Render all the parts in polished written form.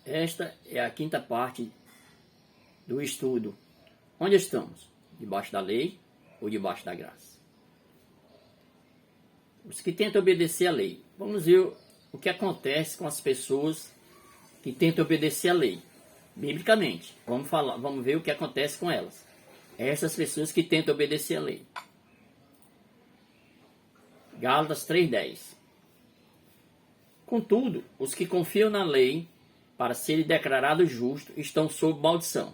Esta é a quinta parte do estudo. Onde estamos? Debaixo da lei ou debaixo da graça? Os que tentam obedecer à lei. Vamos ver o que acontece com as pessoas que tentam obedecer à lei. Biblicamente, vamos ver o que acontece com elas. Essas pessoas que tentam obedecer à lei. Gálatas 3:10. Contudo, os que confiam na lei para serem declarados justos estão sob maldição.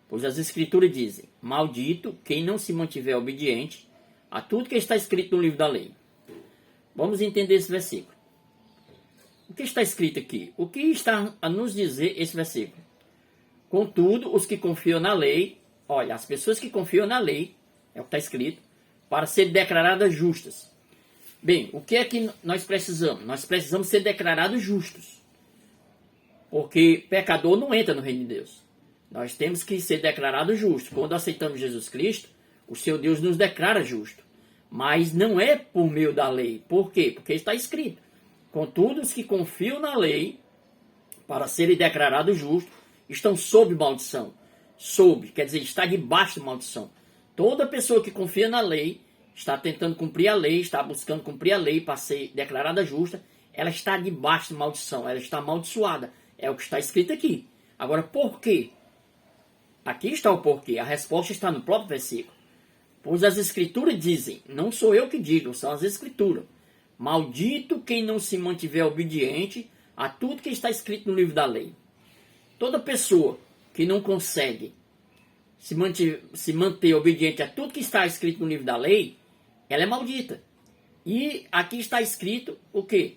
Pois as Escrituras dizem: maldito quem não se mantiver obediente a tudo que está escrito no livro da lei. Vamos entender esse versículo. O que está escrito aqui? O que está a nos dizer esse versículo? Contudo, os que confiam na lei, olha, as pessoas que confiam na lei, é o que está escrito, para serem declaradas justas. Bem, o que é que nós precisamos? Nós precisamos ser declarados justos. Porque pecador não entra no reino de Deus. Nós temos que ser declarados justos. Quando aceitamos Jesus Cristo, o Senhor Deus nos declara justo. Mas não é por meio da lei. Por quê? Porque está escrito: contudo, os que confiam na lei, para serem declarados justos, estão sob maldição. Sob, quer dizer, está debaixo de maldição. Toda pessoa que confia na lei, está tentando cumprir a lei, está buscando cumprir a lei para ser declarada justa, ela está debaixo de maldição, ela está amaldiçoada. É o que está escrito aqui. Agora, por quê? Aqui está o porquê. A resposta está no próprio versículo. Pois as Escrituras dizem, não sou eu que digo, são as Escrituras: maldito quem não se mantiver obediente a tudo que está escrito no livro da lei. Toda pessoa que não consegue se manter obediente a tudo que está escrito no livro da lei, ela é maldita. E aqui está escrito o quê?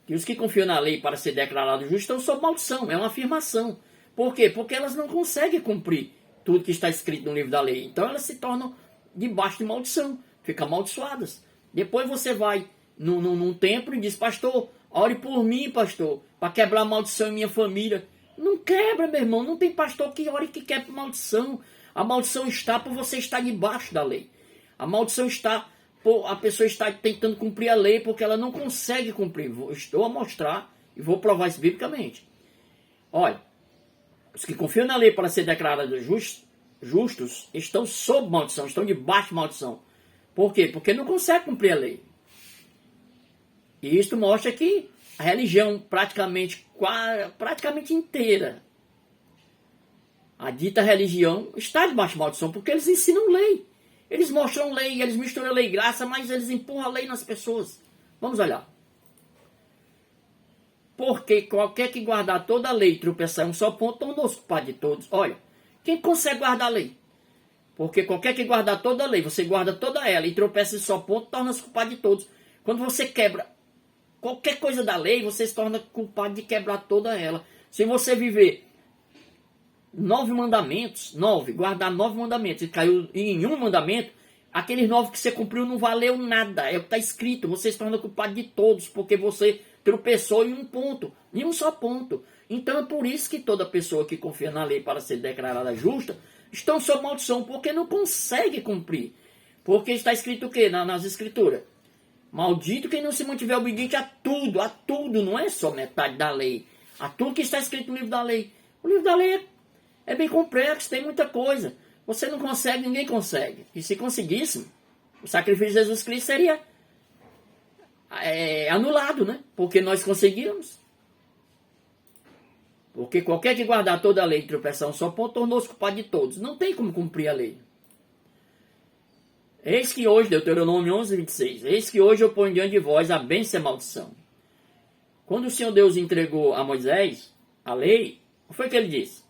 Que os que confiam na lei para ser declarados justos estão sob maldição. É uma afirmação. Por quê? Porque elas não conseguem cumprir tudo que está escrito no livro da lei. Então elas se tornam debaixo de maldição. Ficam amaldiçoadas. Depois você vai num templo e diz: pastor, ore por mim, pastor, para quebrar a maldição em minha família. Não quebra, meu irmão. Não tem pastor que ore que quebre maldição. A maldição está por você estar debaixo da lei. A maldição está por a pessoa estar tentando cumprir a lei porque ela não consegue cumprir. Estou a mostrar e vou provar isso biblicamente. Olha, os que confiam na lei para ser declarados justos estão sob maldição, estão debaixo de maldição. Por quê? Porque não conseguem cumprir a lei. E isto mostra que a religião praticamente inteira, a dita religião, está debaixo de maldição, porque eles ensinam lei. Eles mostram lei, eles misturam lei e graça, mas eles empurram a lei nas pessoas. Vamos olhar. Porque qualquer que guardar toda a lei e tropeçar em um só ponto, tornou-se culpado de todos. Olha, quem consegue guardar a lei? Porque qualquer que guardar toda a lei, você guarda toda ela e tropeça em um só ponto, torna-se culpado de todos. Quando você quebra qualquer coisa da lei, você se torna culpado de quebrar toda ela. Se você viver 9 mandamentos, guardar 9 mandamentos e caiu em um mandamento, aqueles 9 que você cumpriu não valeu nada. É o que está escrito. Você se torna culpado de todos, porque você tropeçou em um ponto, em um só ponto. Então é por isso que toda pessoa que confia na lei para ser declarada justa estão sob maldição, porque não consegue cumprir. Porque está escrito o quê nas Escrituras? Maldito quem não se mantiver obediente a tudo, não é só metade da lei, a tudo que está escrito no livro da lei. O livro da lei é bem complexo, tem muita coisa. Você não consegue, ninguém consegue. E se conseguisse, o sacrifício de Jesus Cristo seria anulado, né? Porque nós conseguíamos. Porque qualquer que guardar toda a lei e tropeçar um só ponto, tornou-se culpado de todos. Não tem como cumprir a lei. Eis que hoje, Deuteronômio 11:26, eis que hoje eu ponho diante de vós a bênção e a maldição. Quando o Senhor Deus entregou a Moisés a lei, o que foi que ele disse?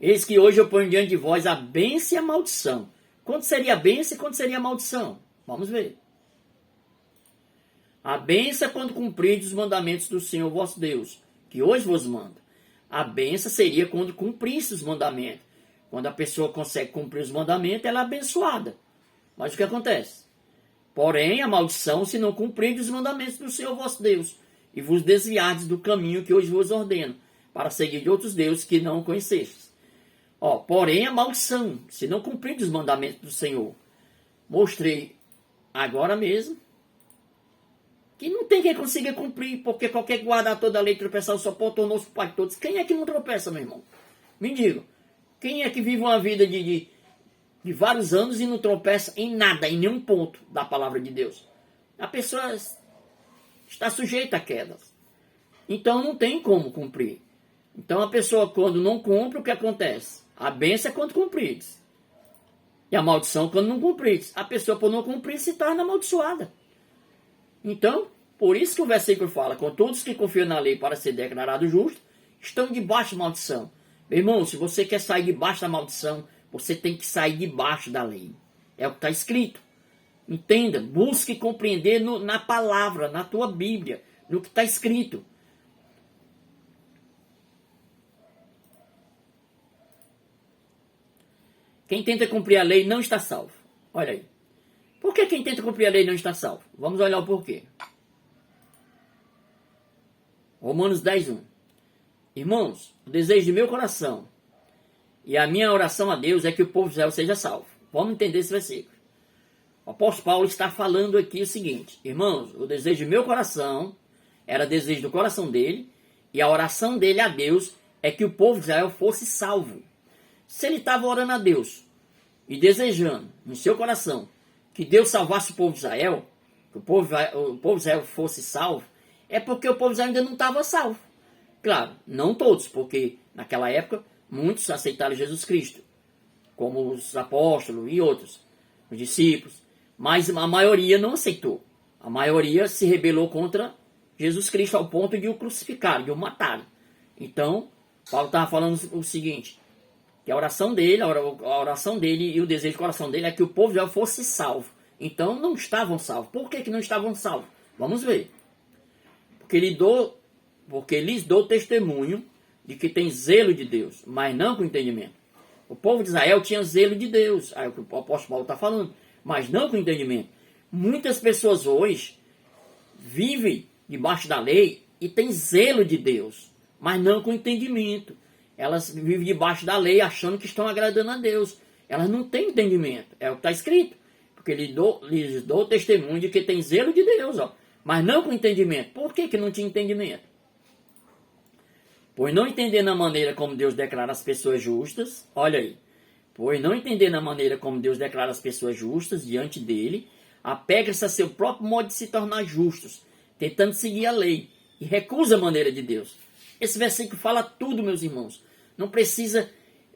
Eis que hoje eu ponho diante de vós a bênção e a maldição. Quando seria a bênção e quando seria a maldição? Vamos ver. A bênção é quando cumprides os mandamentos do Senhor vosso Deus, que hoje vos manda. A bênção seria quando cumprisse os mandamentos. Quando a pessoa consegue cumprir os mandamentos, ela é abençoada. Mas o que acontece? Porém, a maldição se não cumprirdes os mandamentos do Senhor vosso Deus, e vos desviardes do caminho que hoje vos ordeno, para seguir de outros deuses que não conhecestes. Porém, a maldição, se não cumprirdes os mandamentos do Senhor. Mostrei agora mesmo que não tem quem consiga cumprir, porque qualquer que guardar toda a lei tropeçar, só pode tornou-se pai de todos. Quem é que não tropeça, meu irmão? Me diga. Quem é que vive uma vida de vários anos e não tropeça em nada, em nenhum ponto da palavra de Deus? A pessoa está sujeita a quedas. Então não tem como cumprir. Então a pessoa, quando não cumpre, o que acontece? A bênção é quando cumprides. E a maldição quando não cumprides. A pessoa, por não cumprir, se torna amaldiçoada. Então, por isso que o versículo fala: com todos que confiam na lei para ser declarado justo, estão debaixo de maldição. Meu irmão, se você quer sair debaixo da maldição, você tem que sair debaixo da lei. É o que está escrito. Entenda, busque compreender na palavra, na tua Bíblia, no que está escrito. Quem tenta cumprir a lei não está salvo. Olha aí. Por que quem tenta cumprir a lei não está salvo? Vamos olhar o porquê. Romanos 10:1. Irmãos, o desejo de meu coração e a minha oração a Deus é que o povo de Israel seja salvo. Vamos entender esse versículo. O apóstolo Paulo está falando aqui o seguinte: irmãos, o desejo de meu coração era desejo do coração dele, e a oração dele a Deus é que o povo de Israel fosse salvo. Se ele estava orando a Deus e desejando no seu coração que Deus salvasse o povo de Israel, que o povo de Israel fosse salvo, é porque o povo de Israel ainda não estava salvo. Claro, não todos, porque naquela época muitos aceitaram Jesus Cristo, como os apóstolos e outros, os discípulos, mas a maioria não aceitou. A maioria se rebelou contra Jesus Cristo ao ponto de o crucificar, de o matar. Então, Paulo estava falando o seguinte: que a oração dele e o desejo do coração dele é que o povo de Israel fosse salvo. Então não estavam salvos. Por que não estavam salvos? Vamos ver. Porque lhes dou testemunho de que tem zelo de Deus, mas não com entendimento. O povo de Israel tinha zelo de Deus. Aí o que o apóstolo Paulo está falando. Mas não com entendimento. Muitas pessoas hoje vivem debaixo da lei e têm zelo de Deus, mas não com entendimento. Elas vivem debaixo da lei achando que estão agradando a Deus. Elas não têm entendimento. É o que está escrito. Porque lhes dou testemunho de que tem zelo de Deus, ó, mas não com entendimento. Por que não tinha entendimento? Pois não entendendo a maneira como Deus declara as pessoas justas, olha aí. Pois não entendendo a maneira como Deus declara as pessoas justas diante dele, apega-se a seu próprio modo de se tornar justos, tentando seguir a lei, e recusa a maneira de Deus. Esse versículo fala tudo, meus irmãos. Não precisa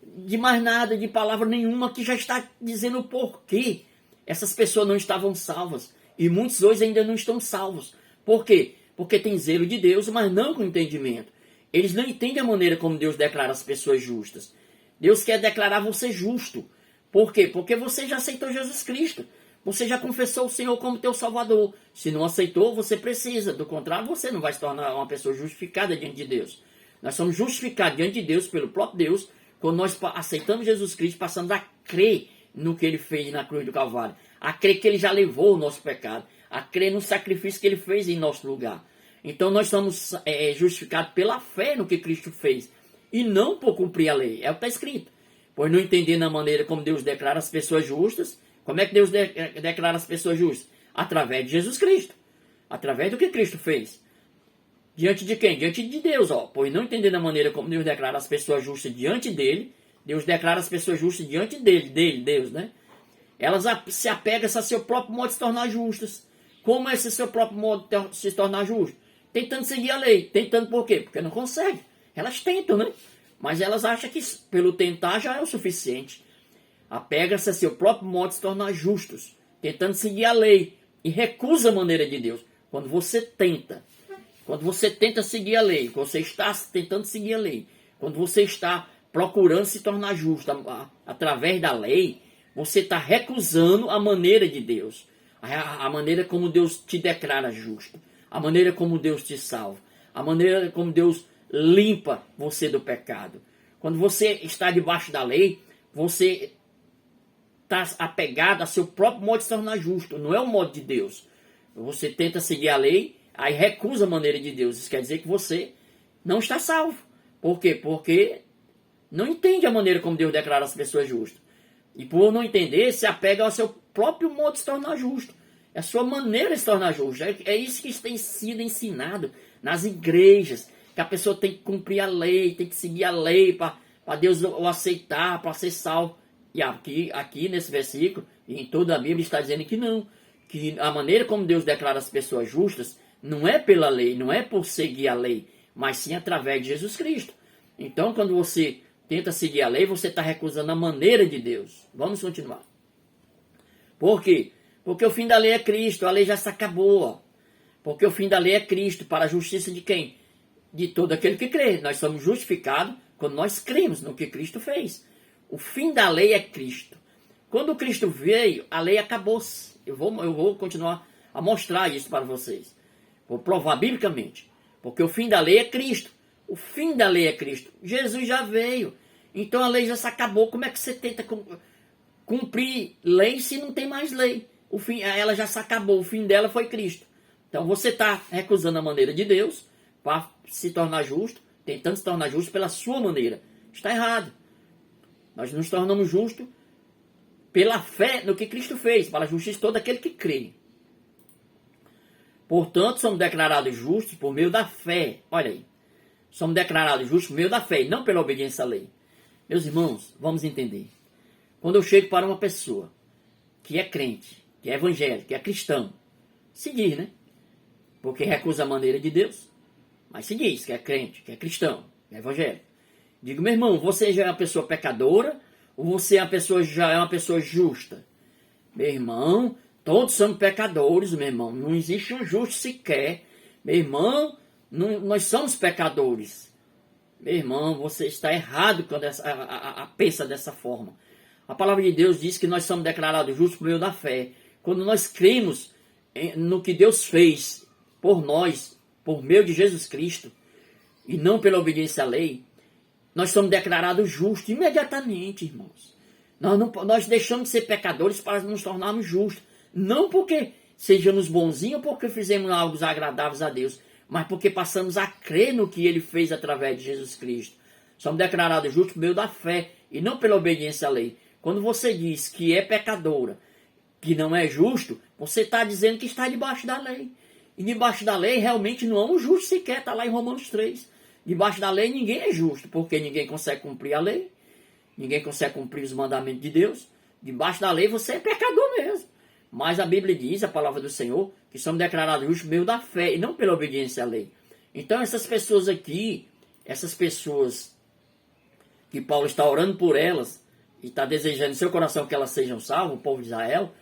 de mais nada, de palavra nenhuma, que já está dizendo o porquê essas pessoas não estavam salvas. E muitos hoje ainda não estão salvos. Por quê? Porque tem zelo de Deus, mas não com entendimento. Eles não entendem a maneira como Deus declara as pessoas justas. Deus quer declarar você justo. Por quê? Porque você já aceitou Jesus Cristo. Você já confessou o Senhor como teu Salvador. Se não aceitou, você precisa. Do contrário, você não vai se tornar uma pessoa justificada diante de Deus. Nós somos justificados diante de Deus, pelo próprio Deus, quando nós aceitamos Jesus Cristo, passamos a crer no que Ele fez na cruz do Calvário. A crer que Ele já levou o nosso pecado. A crer no sacrifício que Ele fez em nosso lugar. Então nós somos justificados pela fé no que Cristo fez. E não por cumprir a lei. É o que está escrito. Pois não entendendo a maneira como Deus declara as pessoas justas. Como é que Deus declara as pessoas justas? Através de Jesus Cristo. Através do que Cristo fez. Diante de quem? Diante de Deus. Ó. Pois não entendendo a maneira como Deus declara as pessoas justas diante dele. Deus declara as pessoas justas diante dele, Deus, né? Elas se apegam a seu próprio modo de se tornar justas. Como é esse seu próprio modo de se tornar justo? Tentando seguir a lei. Tentando por quê? Porque não consegue. Elas tentam, né? Mas elas acham que pelo tentar já é o suficiente. Apega-se a seu próprio modo de se tornar justos, tentando seguir a lei, e recusa a maneira de Deus. Quando você tenta seguir a lei, quando você está tentando seguir a lei, quando você está procurando se tornar justo através da lei, você está recusando a maneira de Deus, a maneira como Deus te declara justo, a maneira como Deus te salva, a maneira como Deus limpa você do pecado. Quando você está debaixo da lei, você está apegado a seu próprio modo de se tornar justo, não é o modo de Deus. Você tenta seguir a lei, aí recusa a maneira de Deus. Isso quer dizer que você não está salvo. Por quê? Porque não entende a maneira como Deus declara as pessoas justas. E por não entender, se apega ao seu próprio modo de se tornar justo. É a sua maneira de se tornar justo. É isso que tem sido ensinado nas igrejas. Que a pessoa tem que cumprir a lei, tem que seguir a lei para Deus o aceitar, para ser salvo. E aqui nesse versículo, e em toda a Bíblia, está dizendo que não. Que a maneira como Deus declara as pessoas justas não é pela lei, não é por seguir a lei, mas sim através de Jesus Cristo. Então, quando você tenta seguir a lei, você está recusando a maneira de Deus. Vamos continuar. Por quê? Porque o fim da lei é Cristo, a lei já se acabou. Porque o fim da lei é Cristo, para a justiça de quem? De todo aquele que crê. Nós somos justificados quando nós cremos no que Cristo fez. O fim da lei é Cristo. Quando Cristo veio, a lei acabou-se. Eu vou continuar a mostrar isso para vocês. Vou provar biblicamente. Porque o fim da lei é Cristo. O fim da lei é Cristo. Jesus já veio. Então a lei já se acabou. Como é que você tenta cumprir lei se não tem mais lei? Ela já se acabou. O fim dela foi Cristo. Então você está recusando a maneira de Deus para se tornar justo, tentando se tornar justo pela sua maneira. Está errado. Nós nos tornamos justos pela fé no que Cristo fez, para a justiça de todo aquele que crê. Portanto, somos declarados justos por meio da fé. Olha aí. Somos declarados justos por meio da fé e não pela obediência à lei. Meus irmãos, vamos entender. Quando eu chego para uma pessoa que é crente, que é evangélico, que é cristão, se diz, né? Porque recusa a maneira de Deus, mas se diz que é crente, que é cristão, que é evangélico. Digo, meu irmão, você já é uma pessoa pecadora ou você já é uma pessoa justa? Meu irmão, todos somos pecadores, meu irmão. Não existe um justo sequer. Meu irmão, nós somos pecadores. Meu irmão, você está errado quando pensa dessa forma. A palavra de Deus diz que nós somos declarados justos por meio da fé. Quando nós cremos no que Deus fez por nós, por meio de Jesus Cristo, e não pela obediência à lei, nós somos declarados justos imediatamente, irmãos. Nós deixamos de ser pecadores para nos tornarmos justos. Não porque sejamos bonzinhos ou porque fizemos algo agradáveis a Deus, mas porque passamos a crer no que Ele fez através de Jesus Cristo. Somos declarados justos por meio da fé e não pela obediência à lei. Quando você diz que é pecadora, que não é justo, você está dizendo que está debaixo da lei. E debaixo da lei realmente não há um justo sequer, está lá em Romanos 3. Debaixo da lei ninguém é justo, porque ninguém consegue cumprir a lei, ninguém consegue cumprir os mandamentos de Deus. Debaixo da lei você é pecador mesmo. Mas a Bíblia diz, a palavra do Senhor, que somos declarados justos por meio da fé e não pela obediência à lei. Então essas pessoas aqui, essas pessoas que Paulo está orando por elas e está desejando em seu coração que elas sejam salvas, o povo de Israel,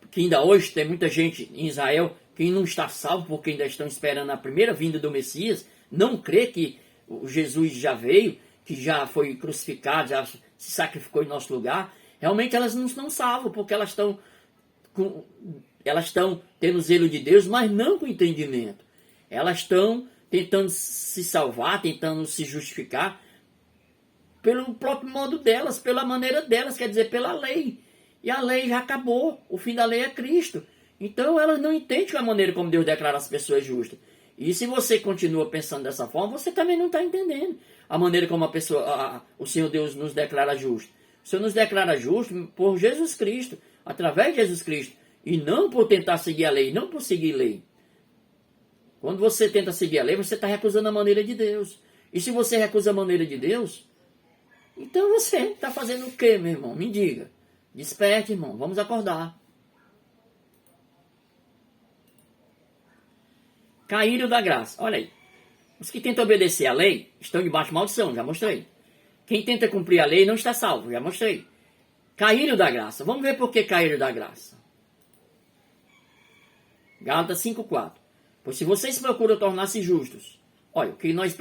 que ainda hoje tem muita gente em Israel que não está salvo porque ainda estão esperando a primeira vinda do Messias, não crê que Jesus já veio, que já foi crucificado, já se sacrificou em nosso lugar. Realmente elas não estão salvas porque elas estão tendo zelo de Deus, mas não com entendimento. Elas estão tentando se salvar, tentando se justificar pelo próprio modo delas, pela maneira delas, quer dizer, pela lei. E a lei já acabou, o fim da lei é Cristo. Então elas não entendem a maneira como Deus declara as pessoas justas. E se você continua pensando dessa forma, você também não está entendendo a maneira como o Senhor Deus nos declara justo. O Senhor nos declara justo por Jesus Cristo, através de Jesus Cristo, e não por tentar seguir a lei, não por seguir lei. Quando você tenta seguir a lei, você está recusando a maneira de Deus. E se você recusa a maneira de Deus, então você está fazendo o quê, meu irmão? Me diga. Desperte, irmão. Vamos acordar. Caíram da graça. Olha aí. Os que tentam obedecer à lei estão debaixo de maldição. Já mostrei. Quem tenta cumprir a lei não está salvo. Já mostrei. Caíram da graça. Vamos ver por que caíram da graça. Gálatas 5:4. Pois se vocês procuram tornar-se justos, olha, o que nós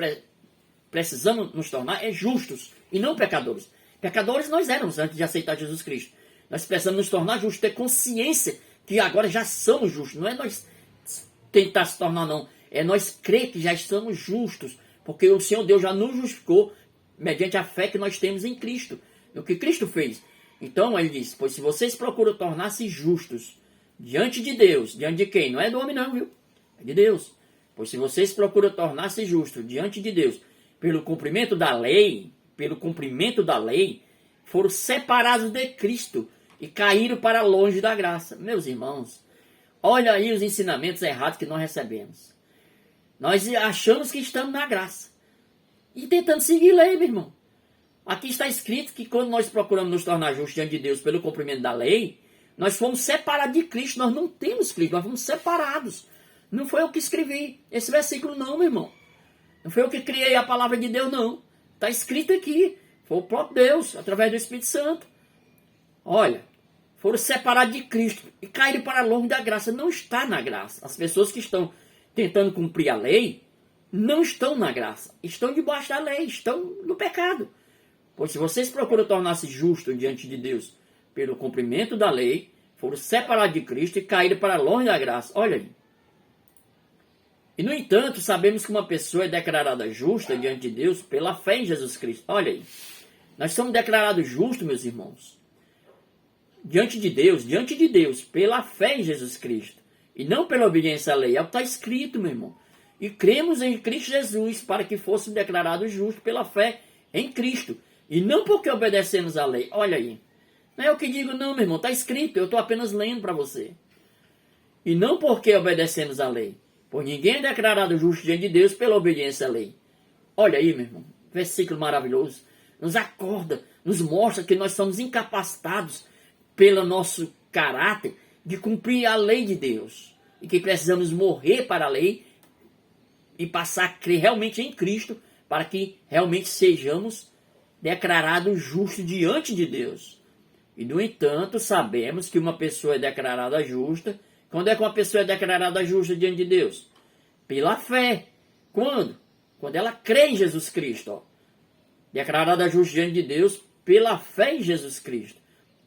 precisamos nos tornar é justos e não pecadores. Pecadores nós éramos antes de aceitar Jesus Cristo. Nós precisamos nos tornar justos, ter consciência que agora já somos justos. Não é nós tentar se tornar, não. É nós crer que já estamos justos, porque o Senhor Deus já nos justificou mediante a fé que nós temos em Cristo, no que Cristo fez. Então ele diz, pois se vocês procuram tornar-se justos diante de Deus, diante de quem? Não é do homem não, viu? É de Deus. Pois se vocês procuram tornar-se justos diante de Deus, pelo cumprimento da lei, foram separados de Cristo e caíram para longe da graça. Meus irmãos, Olha aí os ensinamentos errados que nós recebemos. Nós achamos que estamos na graça. E tentando seguir lei, meu irmão. Aqui está escrito que quando nós procuramos nos tornar justos diante de Deus pelo cumprimento da lei, nós fomos separados de Cristo. Nós não temos Cristo, nós fomos separados. Não foi eu que escrevi esse versículo não, meu irmão. Não foi eu que criei a palavra de Deus, não. Está escrito aqui. Foi o próprio Deus, através do Espírito Santo. Olha, foram separados de Cristo e caíram para longe da graça. Não está na graça. As pessoas que estão tentando cumprir a lei não estão na graça. Estão debaixo da lei, estão no pecado. Pois se vocês procuram tornar-se justos diante de Deus pelo cumprimento da lei, foram separados de Cristo e caíram para longe da graça. Olha aí. E, no entanto, sabemos que uma pessoa é declarada justa diante de Deus pela fé em Jesus Cristo. Olha aí. Nós somos declarados justos, meus irmãos, diante de Deus, pela fé em Jesus Cristo. E não pela obediência à lei. É o que está escrito, meu irmão. E cremos em Cristo Jesus para que fosse declarado justo pela fé em Cristo. E não porque obedecemos à lei. Olha aí. Não é eu que digo não, meu irmão. Está escrito. Eu estou apenas lendo para você. E não porque obedecemos à lei. Pois ninguém é declarado justo diante de Deus pela obediência à lei. Olha aí, meu irmão. Versículo maravilhoso. Nos acorda, nos mostra que nós somos incapacitados pelo nosso caráter de cumprir a lei de Deus. E que precisamos morrer para a lei e passar a crer realmente em Cristo para que realmente sejamos declarados justos diante de Deus. E, no entanto, sabemos que uma pessoa é declarada justa. Quando é que uma pessoa é declarada justa diante de Deus? Pela fé. Quando? Quando ela crê em Jesus Cristo. Ó. Declarada justa diante de Deus pela fé em Jesus Cristo.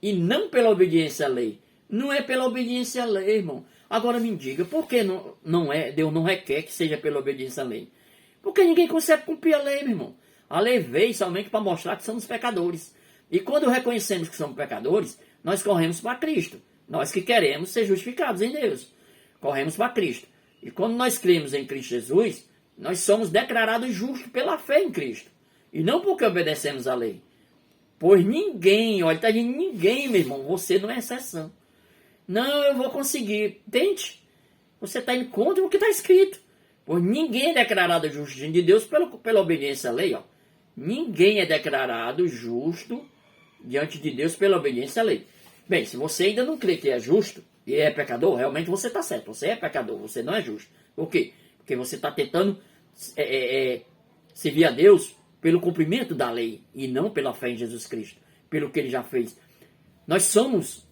E não pela obediência à lei. Não é pela obediência à lei, irmão. Agora me diga, por que Deus não requer que seja pela obediência à lei? Porque ninguém consegue cumprir a lei, meu irmão. A lei veio somente para mostrar que somos pecadores. E quando reconhecemos que somos pecadores, nós corremos para Cristo. Nós que queremos ser justificados em Deus. Corremos para Cristo. E quando nós cremos em Cristo Jesus, nós somos declarados justos pela fé em Cristo. E não porque obedecemos à lei. Pois ninguém, olha, tá dizendo ninguém, meu irmão, você não é exceção. Não, eu vou conseguir. Tente. Você está indo contra o que está escrito. Pois ninguém é declarado justo diante de Deus pela obediência à lei. Ó. Ninguém é declarado justo diante de Deus pela obediência à lei. Bem, se você ainda não crê que é justo e é pecador, realmente você está certo. Você é pecador, você não é justo. Por quê? Porque você está tentando servir a Deus pelo cumprimento da lei e não pela fé em Jesus Cristo, pelo que Ele já fez. Nós somos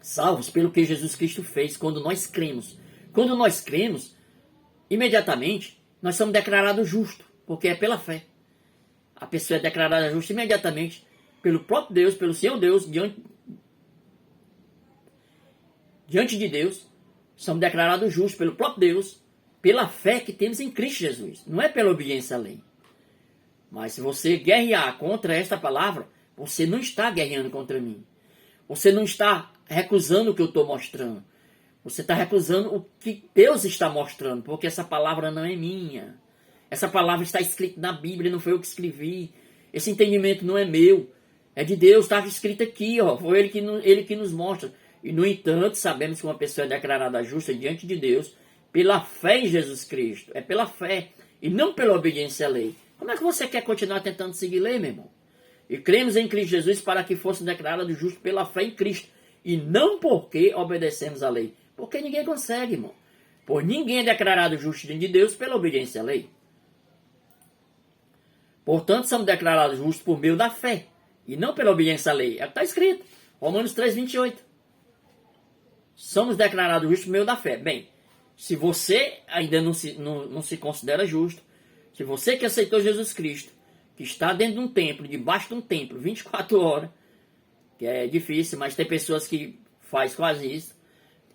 salvos pelo que Jesus Cristo fez quando nós cremos. Quando nós cremos, imediatamente, nós somos declarados justos, porque é pela fé. A pessoa é declarada justa imediatamente pelo próprio Deus, pelo Senhor Deus, diante de Deus. Somos declarados justos pelo próprio Deus, pela fé que temos em Cristo Jesus. Não é pela obediência à lei. Mas se você guerrear contra esta palavra, você não está guerreando contra mim. Você não está recusando o que eu estou mostrando. Você está recusando o que Deus está mostrando, porque essa palavra não é minha. Essa palavra está escrita na Bíblia, não foi eu que escrevi. Esse entendimento não é meu. É de Deus, está escrito aqui, ó. Foi Ele que nos mostra. E, no entanto, sabemos que uma pessoa é declarada justa diante de Deus pela fé em Jesus Cristo. É pela fé e não pela obediência à lei. Como é que você quer continuar tentando seguir lei, meu irmão? E cremos em Cristo Jesus para que fosse declarado justo pela fé em Cristo. E não porque obedecemos à lei. Porque ninguém consegue, irmão. Pois ninguém é declarado justo diante de Deus pela obediência à lei. Portanto, somos declarados justos por meio da fé. E não pela obediência à lei. É o que está escrito. Romanos 3, 28. Somos declarados justos por meio da fé. Bem, se você ainda não se considera justo, se você que aceitou Jesus Cristo, que está dentro de um templo, debaixo de um templo, 24 horas, que é difícil, mas tem pessoas que faz quase isso,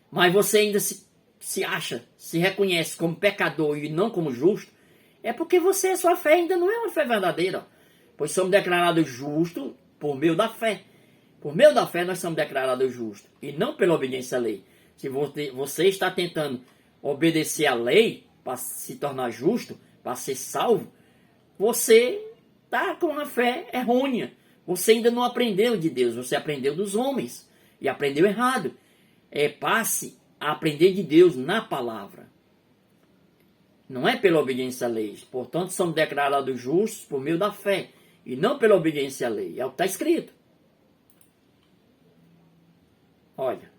mas você ainda se acha, se reconhece como pecador e não como justo, é porque sua fé ainda não é uma fé verdadeira. Pois somos declarados justos por meio da fé. Por meio da fé nós somos declarados justos, e não pela obediência à lei. Se você está tentando obedecer à lei para se tornar justo, para ser salvo, você está com uma fé errônea. Você ainda não aprendeu de Deus, você aprendeu dos homens. E aprendeu errado. Passe a aprender de Deus na palavra. Não é pela obediência à lei. Portanto, somos declarados justos por meio da fé. E não pela obediência à lei. É o que está escrito. Olha.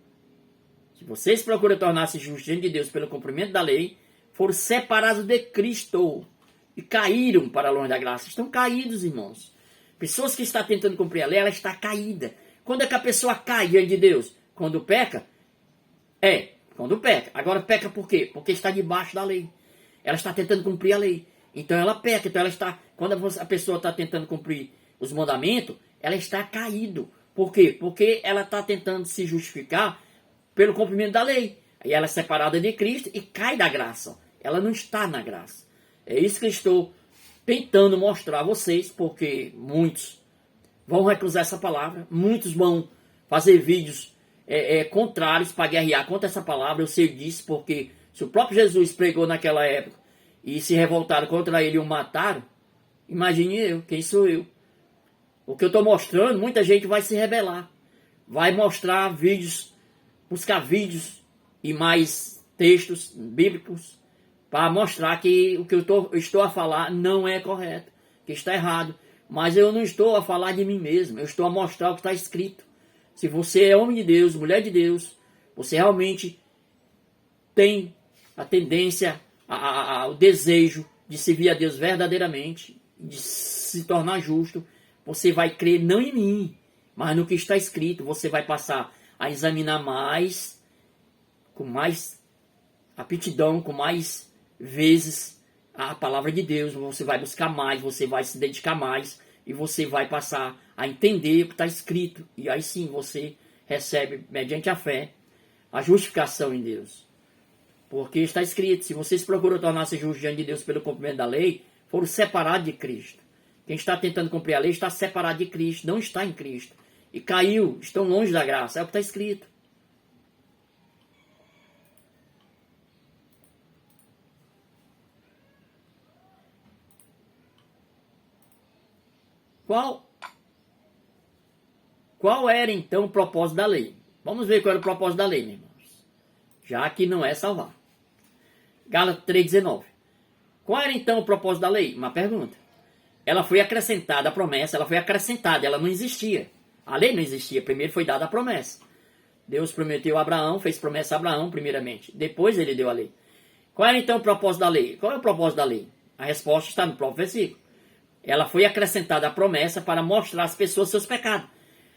Se vocês procuram tornar-se justos diante de Deus pelo cumprimento da lei, foram separados de Cristo. E caíram para longe da graça. Estão caídos, irmãos. Pessoas que estão tentando cumprir a lei, ela está caída. Quando é que a pessoa cai diante de Deus? Quando peca? Quando peca. Agora peca por quê? Porque está debaixo da lei. Ela está tentando cumprir a lei. Então ela peca. Então ela está. Quando a pessoa está tentando cumprir os mandamentos, ela está caído. Por quê? Porque ela está tentando se justificar pelo cumprimento da lei. Aí ela é separada de Cristo e cai da graça. Ela não está na graça. É isso que eu estou tentando mostrar a vocês, porque muitos vão recusar essa palavra, muitos vão fazer vídeos contrários para guerrear contra essa palavra. Eu sei disso, porque se o próprio Jesus pregou naquela época e se revoltaram contra ele e o mataram, imagine eu, quem sou eu? O que eu estou mostrando, muita gente vai se rebelar, vai mostrar vídeos, buscar vídeos e mais textos bíblicos para mostrar que o que eu estou a falar não é correto, que está errado. Mas eu não estou a falar de mim mesmo, eu estou a mostrar o que está escrito. Se você é homem de Deus, mulher de Deus, você realmente tem a tendência, o desejo de servir a Deus verdadeiramente, de se tornar justo, você vai crer não em mim, mas no que está escrito. Você vai passar a examinar mais, com mais aptidão, com mais vezes a palavra de Deus. Você vai buscar mais, você vai se dedicar mais e você vai passar a entender o que está escrito. E aí sim você recebe, mediante a fé, a justificação em Deus. Porque está escrito: se vocês procuram tornar-se justos diante de Deus pelo cumprimento da lei, foram separados de Cristo. Quem está tentando cumprir a lei está separado de Cristo, não está em Cristo. E caiu, estão longe da graça. É o que está escrito. Qual era então o propósito da lei? Vamos ver qual era o propósito da lei, meus irmãos. Já que não é salvar. Gálatas 3,19. Qual era então o propósito da lei? Uma pergunta. Ela foi acrescentada, a promessa, ela foi acrescentada, ela não existia. A lei não existia, primeiro foi dada a promessa. Deus prometeu a Abraão, fez promessa a Abraão primeiramente. Depois ele deu a lei. Qual era então o propósito da lei? Qual é o propósito da lei? A resposta está no próprio versículo. Ela foi acrescentada a promessa para mostrar às pessoas seus pecados.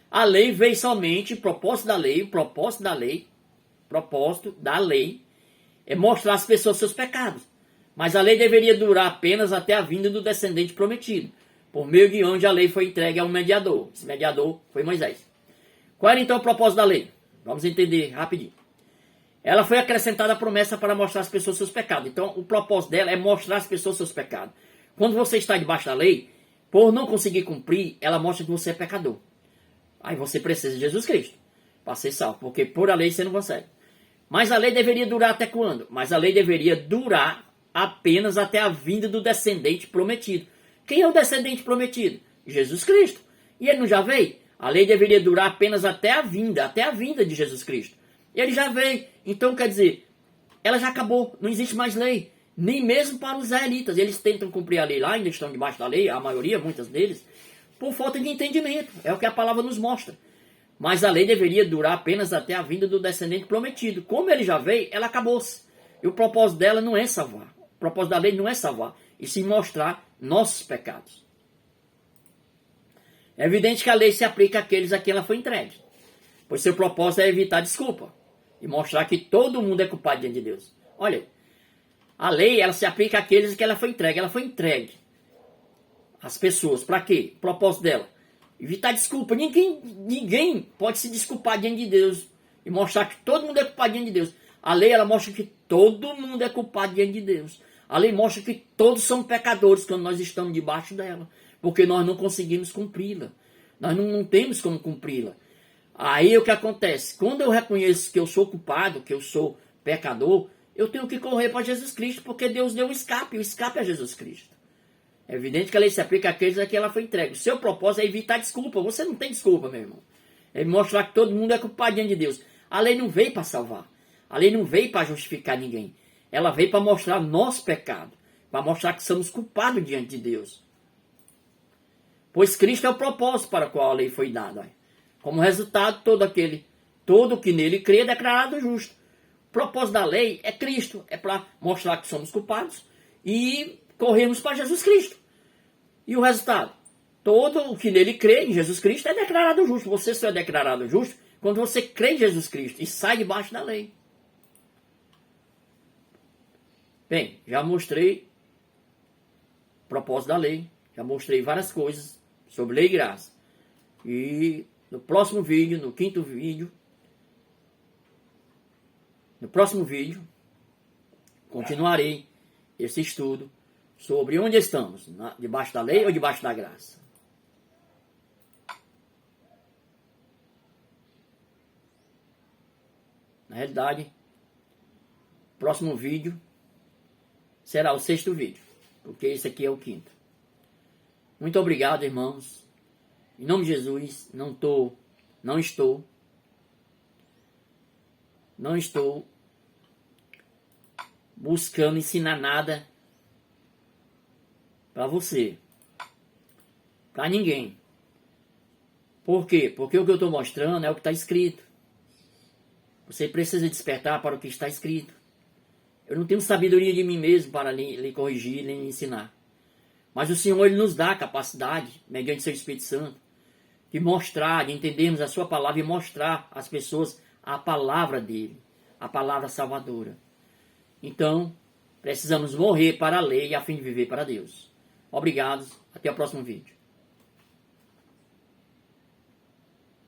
A lei veio somente, o propósito da lei é mostrar às pessoas seus pecados. Mas a lei deveria durar apenas até a vinda do descendente prometido, por meio de onde a lei foi entregue a um mediador. Esse mediador foi Moisés. Qual era então o propósito da lei? Vamos entender rapidinho. Ela foi acrescentada a promessa para mostrar às pessoas seus pecados. Então o propósito dela é mostrar às pessoas seus pecados. Quando você está debaixo da lei, por não conseguir cumprir, ela mostra que você é pecador. Aí você precisa de Jesus Cristo para ser salvo, porque por a lei você não consegue. Mas a lei deveria durar até quando? Mas a lei deveria durar apenas até a vinda do descendente prometido. Quem é o descendente prometido? Jesus Cristo. E ele não já veio? A lei deveria durar apenas até a vinda de Jesus Cristo. Ele já veio. Então, quer dizer, ela já acabou, não existe mais lei. Nem mesmo para os israelitas. Eles tentam cumprir a lei lá, ainda estão debaixo da lei, a maioria, muitos deles, por falta de entendimento. É o que a palavra nos mostra. Mas a lei deveria durar apenas até a vinda do descendente prometido. Como ele já veio, ela acabou-se. E o propósito dela não é salvar. O propósito da lei não é salvar, e sim mostrar nossos pecados. É evidente que a lei se aplica àqueles a quem ela foi entregue, pois seu propósito é evitar desculpa e mostrar que todo mundo é culpado diante de Deus. Olha, a lei ela se aplica àqueles a quem ela foi entregue. Ela foi entregue às pessoas. Para quê? O propósito dela: evitar desculpa. Ninguém pode se desculpar diante de Deus e mostrar que todo mundo é culpado diante de Deus. A lei ela mostra que todo mundo é culpado diante de Deus. A lei mostra que todos são pecadores quando nós estamos debaixo dela, porque nós não conseguimos cumpri-la. Nós não temos como cumpri-la. Aí o que acontece? Quando eu reconheço que eu sou culpado, que eu sou pecador, eu tenho que correr para Jesus Cristo, porque Deus deu um escape. O escape é Jesus Cristo. É evidente que a lei se aplica àqueles a quem ela foi entregue. O seu propósito é evitar desculpa. Você não tem desculpa, meu irmão. É mostrar que todo mundo é culpado diante de Deus. A lei não veio para salvar. A lei não veio para justificar ninguém. Ela veio para mostrar nosso pecado. Para mostrar que somos culpados diante de Deus. Pois Cristo é o propósito para o qual a lei foi dada. Como resultado, todo que nele crê é declarado justo. O propósito da lei é Cristo. É para mostrar que somos culpados e corremos para Jesus Cristo. E o resultado? Todo o que nele crê em Jesus Cristo é declarado justo. Você só é declarado justo quando você crê em Jesus Cristo e sai debaixo da lei. Bem, já mostrei o propósito da lei. Já mostrei várias coisas sobre lei e graça. E no próximo vídeo, no quinto vídeo, continuarei esse estudo sobre onde estamos, debaixo da lei ou debaixo da graça. Na realidade, o próximo vídeo será o sexto vídeo, porque esse aqui é o quinto. Muito obrigado, irmãos. Em nome de Jesus, não estou buscando ensinar nada para você, para ninguém. Por quê? Porque o que eu estou mostrando é o que está escrito. Você precisa despertar para o que está escrito. Eu não tenho sabedoria de mim mesmo para lhe corrigir, nem lhe ensinar. Mas o Senhor, Ele nos dá a capacidade, mediante seu Espírito Santo, de mostrar, de entendermos a sua palavra e mostrar às pessoas a palavra dele, a palavra salvadora. Então, precisamos morrer para a lei a fim de viver para Deus. Obrigado, até o próximo vídeo.